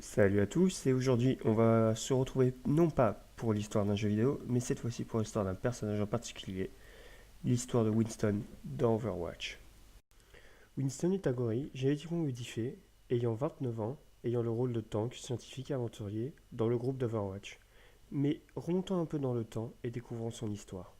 Salut à tous, et aujourd'hui on va se retrouver non pas pour l'histoire d'un jeu vidéo, mais cette fois-ci pour l'histoire d'un personnage en particulier, l'histoire de Winston dans Overwatch. Winston est un gorille génétiquement modifié, ayant 29 ans, ayant le rôle de tank scientifique aventurier dans le groupe d'Overwatch. Mais remontons un peu dans le temps et découvrons son histoire.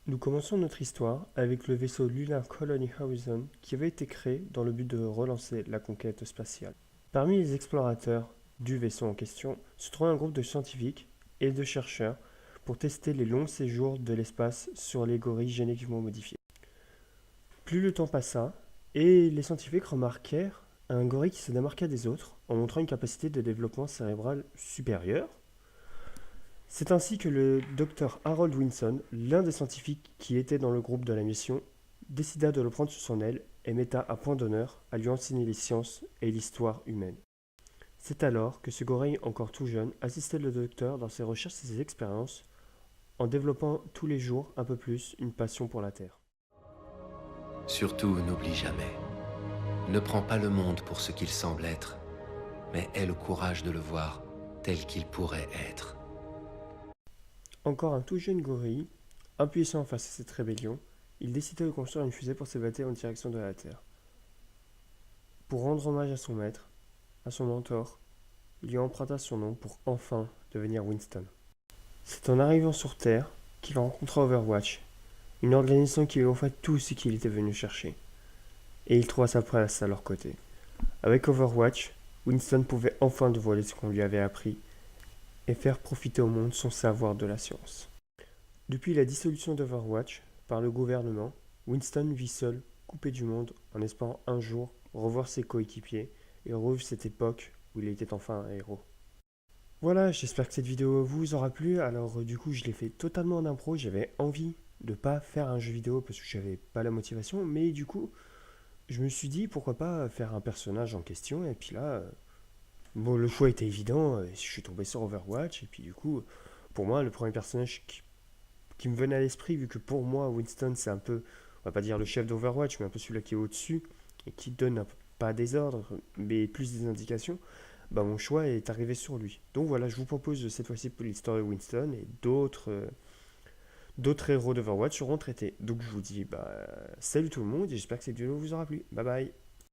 Nous commençons notre histoire avec le vaisseau Lunar Colony Horizon qui avait été créé dans le but de relancer la conquête spatiale. Parmi les explorateurs du vaisseau en question se trouvait un groupe de scientifiques et de chercheurs pour tester les longs séjours de l'espace sur les gorilles génétiquement modifiés. Plus le temps passa, et les scientifiques remarquèrent un gorille qui se démarqua des autres en montrant une capacité de développement cérébral supérieure. C'est ainsi que le docteur Harold Winson, l'un des scientifiques qui était dans le groupe de la mission, décida de le prendre sous son aile et metta à point d'honneur à lui enseigner les sciences et l'histoire humaine. C'est alors que ce gorille encore tout jeune assistait le docteur dans ses recherches et ses expériences, en développant tous les jours un peu plus une passion pour la Terre. Surtout, n'oublie jamais. Ne prends pas le monde pour ce qu'il semble être, mais aie le courage de le voir tel qu'il pourrait être. Encore un tout jeune gorille, impuissant face à cette rébellion, il décida de construire une fusée pour s'évader en direction de la Terre. Pour rendre hommage à son maître, à son mentor, il lui emprunta son nom pour enfin devenir Winston. C'est en arrivant sur Terre qu'il rencontra Overwatch, une organisation qui lui offrait tout ce qu'il était venu chercher. Et il trouva sa place à leur côté. Avec Overwatch, Winston pouvait enfin dévoiler ce qu'on lui avait appris et faire profiter au monde son savoir de la science. Depuis la dissolution d'Overwatch par le gouvernement, Winston vit seul, coupé du monde, en espérant un jour revoir ses coéquipiers et revivre cette époque où il était enfin un héros. Voilà, j'espère que cette vidéo vous aura plu. Alors du coup, je l'ai fait totalement en impro. J'avais envie de pas faire un jeu vidéo parce que j'avais pas la motivation, mais du coup, je me suis dit pourquoi pas faire un personnage en question. Et puis là, bon, le choix était évident. Je suis tombé sur Overwatch et puis du coup, pour moi, le premier personnage qui me venait à l'esprit, vu que pour moi, Winston, c'est un peu, on va pas dire le chef d'Overwatch, mais un peu celui qui est au-dessus et qui donne un peu, pas des ordres, mais plus des indications, bah mon choix est arrivé sur lui. Donc voilà, je vous propose cette fois-ci pour l'histoire de Winston et d'autres héros d'Overwatch seront traités. Donc je vous dis bah salut tout le monde et j'espère que cette vidéo vous aura plu. Bye bye.